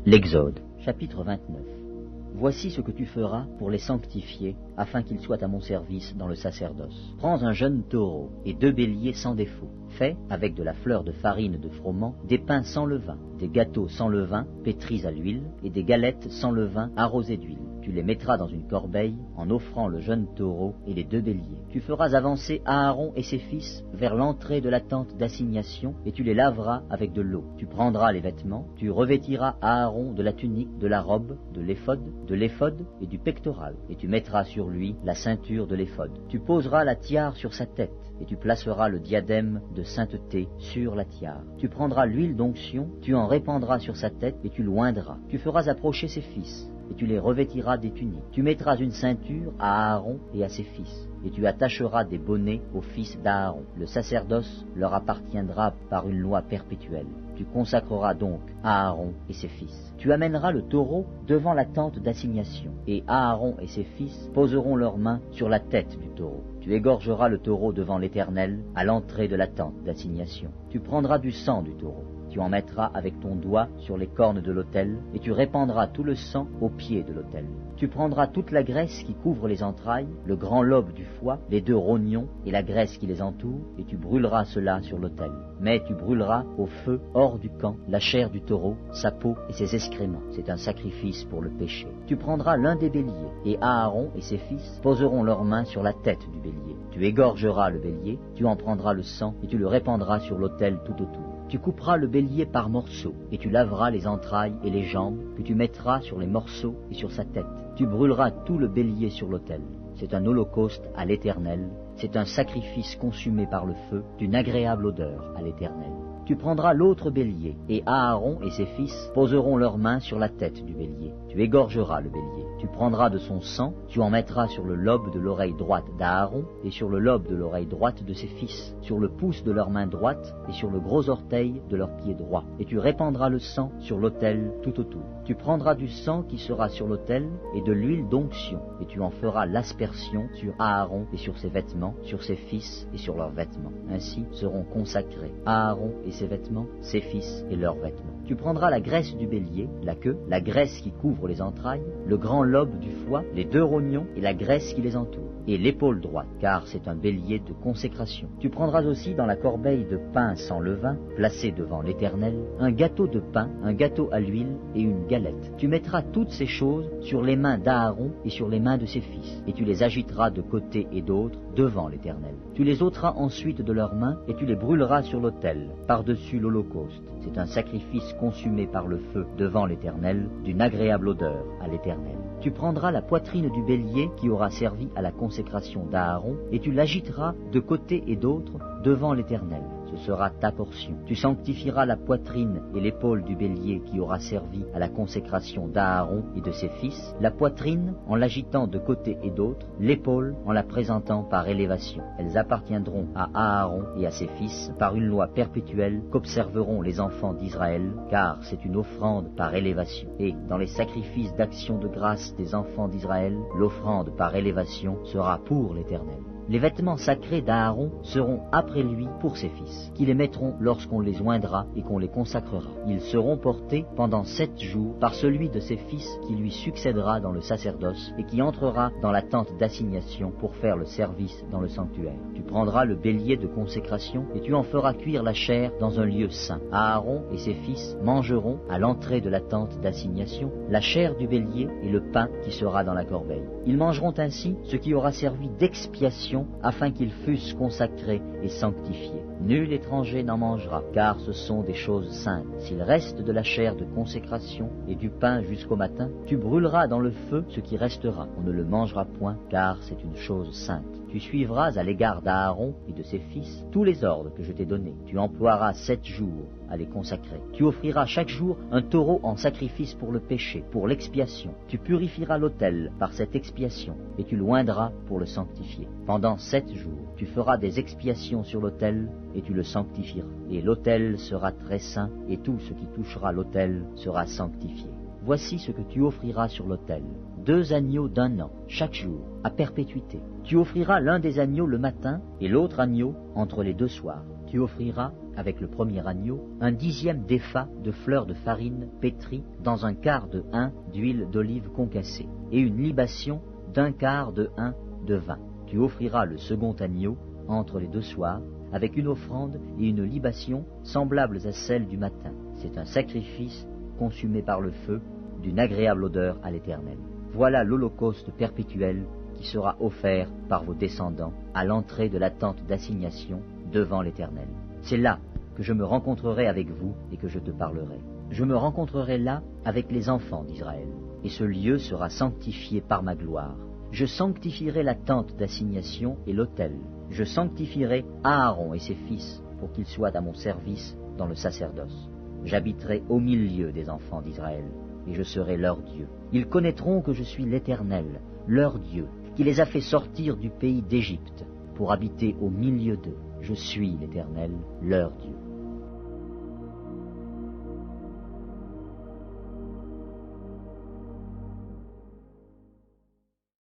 L'Exode, chapitre 29. Voici ce que tu feras pour les sanctifier, afin qu'ils soient à mon service dans le sacerdoce. Prends un jeune taureau et 2 béliers sans défaut. Fais, avec de la fleur de farine de froment, des pains sans levain, des gâteaux sans levain, pétris à l'huile, et des galettes sans levain, arrosées d'huile. Tu les mettras dans une corbeille, en offrant le jeune taureau et les 2 béliers. Tu feras avancer Aaron et ses fils vers l'entrée de la tente d'assignation, et tu les laveras avec de l'eau. Tu prendras les vêtements, tu revêtiras Aaron de la tunique, de la robe, de l'éphod et du pectoral, et tu mettras sur lui la ceinture de l'éphod. Tu poseras la tiare sur sa tête, et tu placeras le diadème de sainteté sur la tiare. Tu prendras l'huile d'onction, tu en répandras sur sa tête, et tu l'oindras. Tu feras approcher ses fils, et tu les revêtiras des tuniques. Tu mettras une ceinture à Aaron et à ses fils, et tu attacheras des bonnets aux fils d'Aaron. Le sacerdoce leur appartiendra par une loi perpétuelle. Tu consacreras donc Aaron et ses fils. Tu amèneras le taureau devant la tente d'assignation, et Aaron et ses fils poseront leurs mains sur la tête du taureau. Tu égorgeras le taureau devant l'Éternel à l'entrée de la tente d'assignation. Tu prendras du sang du taureau. Tu en mettras avec ton doigt sur les cornes de l'autel, et tu répandras tout le sang au pied de l'autel. Tu prendras toute la graisse qui couvre les entrailles, le grand lobe du foie, les 2 rognons et la graisse qui les entoure, et tu brûleras cela sur l'autel. Mais tu brûleras au feu, hors du camp, la chair du taureau, sa peau et ses excréments. C'est un sacrifice pour le péché. Tu prendras l'un des béliers, et Aaron et ses fils poseront leurs mains sur la tête du bélier. Tu égorgeras le bélier, tu en prendras le sang, et tu le répandras sur l'autel tout autour. Tu couperas le bélier par morceaux, et tu laveras les entrailles et les jambes, que tu mettras sur les morceaux et sur sa tête. Tu brûleras tout le bélier sur l'autel. C'est un holocauste à l'Éternel, c'est un sacrifice consumé par le feu, d'une agréable odeur à l'Éternel. Tu prendras l'autre bélier, et Aaron et ses fils poseront leurs mains sur la tête du bélier. Tu égorgeras le bélier. Tu prendras de son sang, tu en mettras sur le lobe de l'oreille droite d'Aaron, et sur le lobe de l'oreille droite de ses fils, sur le pouce de leur main droite, et sur le gros orteil de leur pied droit. Et tu répandras le sang sur l'autel tout autour. Tu prendras du sang qui sera sur l'autel, et de l'huile d'onction, et tu en feras l'aspersion sur Aaron et sur ses vêtements, sur ses fils et sur leurs vêtements. Ainsi seront consacrés Aaron et ses vêtements, ses fils et leurs vêtements. Tu prendras la graisse du bélier, la queue, la graisse qui couvre les entrailles, le grand lobe du foie, les 2 rognons et la graisse qui les entoure, et l'épaule droite, car c'est un bélier de consécration. Tu prendras aussi dans la corbeille de pain sans levain, placé devant l'Éternel, un gâteau de pain, un gâteau à l'huile et une galette. Tu mettras toutes ces choses sur les mains d'Aaron et sur les mains de ses fils, et tu les agiteras de côté et d'autre devant l'Éternel. Tu les ôteras ensuite de leurs mains, et tu les brûleras sur l'autel, par-dessus l'holocauste. C'est un sacrifice consumé par le feu devant l'Éternel, d'une agréable odeur à l'Éternel. Tu prendras la poitrine du bélier qui aura servi à la consécration d'Aaron, et tu l'agiteras de côté et d'autre devant l'Éternel. Ce sera ta portion. Tu sanctifieras la poitrine et l'épaule du bélier qui aura servi à la consécration d'Aaron et de ses fils, la poitrine en l'agitant de côté et d'autre, l'épaule en la présentant par élévation. Elles appartiendront à Aaron et à ses fils par une loi perpétuelle qu'observeront les enfants d'Israël, car c'est une offrande par élévation. Et dans les sacrifices d'action de grâce des enfants d'Israël, l'offrande par élévation sera pour l'Éternel. Les vêtements sacrés d'Aaron seront après lui pour ses fils, qui les mettront lorsqu'on les oindra et qu'on les consacrera. Ils seront portés pendant 7 jours par celui de ses fils qui lui succédera dans le sacerdoce et qui entrera dans la tente d'assignation pour faire le service dans le sanctuaire. Tu prendras le bélier de consécration et tu en feras cuire la chair dans un lieu saint. Aaron et ses fils mangeront à l'entrée de la tente d'assignation la chair du bélier et le pain qui sera dans la corbeille. Ils mangeront ainsi ce qui aura servi d'expiation afin qu'ils fussent consacrés et sanctifiés. Nul étranger n'en mangera, car ce sont des choses saintes. S'il reste de la chair de consécration et du pain jusqu'au matin, tu brûleras dans le feu ce qui restera. On ne le mangera point, car c'est une chose sainte. Tu suivras à l'égard d'Aaron et de ses fils tous les ordres que je t'ai donnés. Tu emploieras 7 jours à les consacrer. Tu offriras chaque jour un taureau en sacrifice pour le péché, pour l'expiation. Tu purifieras l'autel par cette expiation, et tu l'oindras pour le sanctifier. Pendant 7 jours, tu feras des expiations sur l'autel, et tu le sanctifieras. Et l'autel sera très saint, et tout ce qui touchera l'autel sera sanctifié. Voici ce que tu offriras sur l'autel. 2 agneaux d'1 an, chaque jour, à perpétuité. Tu offriras l'un des agneaux le matin et l'autre agneau entre les 2 soirs. Tu offriras, avec le premier agneau, un 10e d'épha de fleurs de farine pétrie dans un quart de hin d'huile d'olive concassée, et une libation d'un quart de hin de vin. Tu offriras le second agneau entre les 2 soirs, avec une offrande et une libation semblables à celles du matin. C'est un sacrifice consumé par le feu, d'une agréable odeur à l'Éternel. Voilà l'holocauste perpétuel qui sera offert par vos descendants à l'entrée de la tente d'assignation devant l'Éternel. C'est là que je me rencontrerai avec vous et que je te parlerai. Je me rencontrerai là avec les enfants d'Israël, et ce lieu sera sanctifié par ma gloire. Je sanctifierai la tente d'assignation et l'autel. Je sanctifierai Aaron et ses fils pour qu'ils soient à mon service dans le sacerdoce. J'habiterai au milieu des enfants d'Israël, et je serai leur Dieu. Ils connaîtront que je suis l'Éternel, leur Dieu, qui les a fait sortir du pays d'Égypte pour habiter au milieu d'eux. Je suis l'Éternel, leur Dieu.